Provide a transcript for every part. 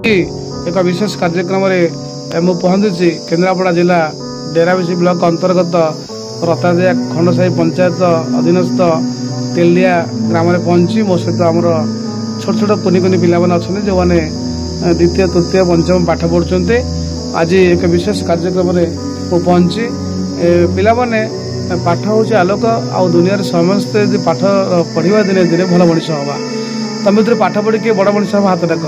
एक विशेष कार्यक्रम मु पहुंची केन्द्रापड़ा जिला डेराबिशी ब्लॉक अंतर्गत रतादिया खंडसाही पंचायत अधीनस्थ तेलिया ग्राम में पहुंची मो सहित आम छोट छोट कुनि कुनि पिला अच्छा जो मैंने द्वितीय तृतीय पंचम पाठ पढ़ुंट आज एक विशेष कार्यक्रम में पहुंची पिला माने पाठ हूँ आलोक आ दुनिया समस्ते पाठ पढ़ा दिने दिने भल मनीष हवा तुम भर पाठ पढ़ी किए बड़ मनीष हम हाथ डाक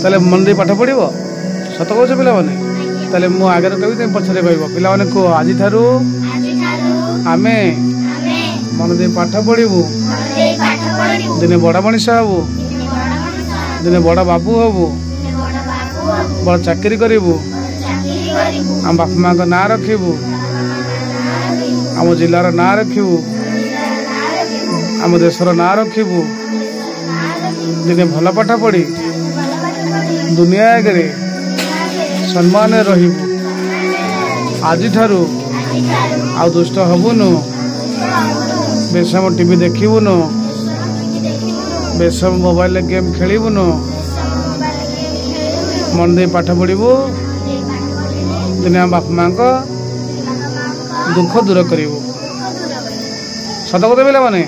ताले मन दे पाठ पढ़ सत कौच पिला माने ताले मु आगे कवि तुम पछरे कह पिला माने को आज थारू आमे मन दे पाठ पढ़ू दिने बड़ मनीष हबू दिने बड़ बाबू हबू बड़ चाकरी करू आम बापा माँ का ना रखू आम जिलार ना रखू आम देशर ना रखू दिने भल पाठ पढ़ी दुनिया आगे सम्मान रही आज ठारू आ दुष्ट हबुनु बेसम टीवी देखबुनु बेसम मोबाइल गेम खेलबुनु मन दे पाठ पढ़ू दिने आम बापा माँ को दुख दूर करू सत कथ पिला माने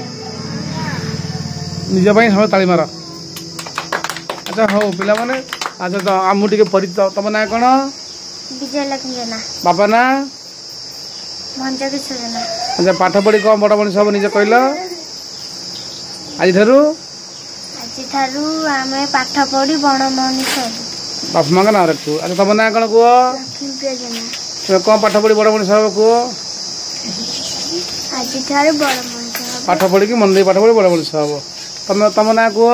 निज सब ताली मार अच्छा हौ पिला माने अच्छा तो आम टे परिचित तुम ना कौन विजयलक्ष्मी जेना बापा ना मंजकिशोर जेना अच्छा पाठ पढ़ी कौन बड़ मनीष हम निजे कहल आज ठारू आमे पाठ पढ़ी बड़ मनीष बापा माँ का ना रखू अच्छा तुम ना कौन कह लक्ष्मीप्रिया जेना तुम कौन पाठ पढ़ी बड़ मनीष हम कह आज ठारू बड़ मनीष पाठ पढ़ी मन दे पाठ पढ़ी बड़ मनीष हम तुम तुम ना कह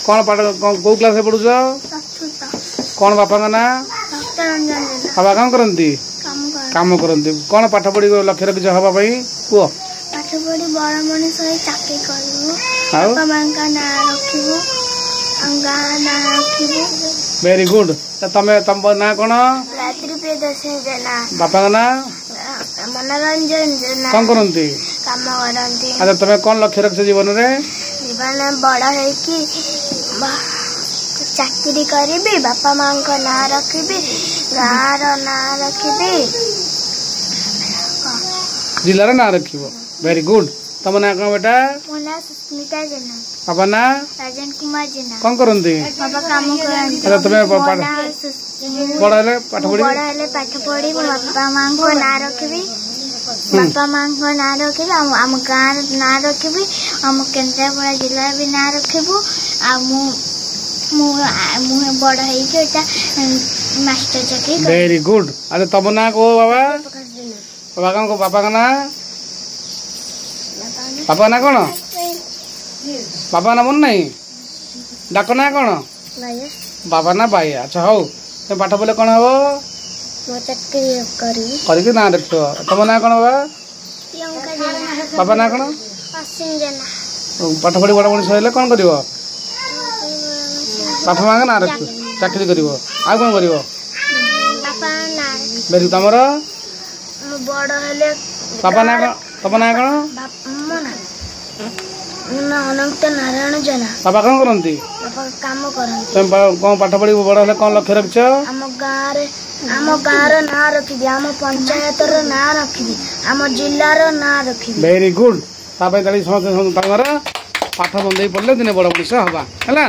कौन पाठ कौ क्लास पढ़ुच कौन बापा का ना बाबा कौन करती काम करती कौन पाठ पढ़ी लक्ष्य रखी हवा कह पाठ पढ़ी बड़ मनीष चाकरी करू बापा माँ का ना रखू गाँ ना रखू वेरी गुड तमें तुम ना कौन रात्रि प्रियदर्शनी जेना बापा का ना मनोरंजन जेना कौन करती काम करती अच्छा तुम्हें कौन लक्ष्य रख जीवन में जीवन बड़ है कि चाकरी करी बापा माँ को ना रखी गाँव ना रखी जिलार ना रख वेरी गुड तुम ना कौन बेटा मो ना सुस्मिता जेना बाबा ना राजन कुमार जेना कौन करती बाबा काम करती अच्छा तुम्हें बड़ा पाठ पढ़ी पाठ पढ़ी बापा माँ को ना रखी बापा माँ को ना रखी आम गाँव ना रखी आम केन्द्रापड़ा जिला भी ना रखू बड़ मास्टर चाकरी वेरी गुड अच्छा तुम ना कहो बाबा बाबा कौन बापा का ना बापा ना कौन बापा ना मन नहीं डाक ना कौन बाबा ना बाई अच्छा हौ तुम पाठ पढ़ले कौन हम चाकरी ना रख तुम ना कौन बाबा बाबा ना कौन पाठ पढ़ी बड़ मनीष हेल्ले कौन कर बापा माँ का ना रख चाकरी कर कौन कर वेरी तुम बापा ना तुम ना कौन अनंत नारायण जेना बाबा कौन करती काम करती तुम कौन पाठ पढ़ी बड़ हेल्ले कौन लक्ष्य रख आम गाँव ना रखी आम पंचायत ना रखी आम जिलार ना रखी वेरी गुड समस्त पाठ मन दे पढ़ले दिने बड़ मनीष हवा है।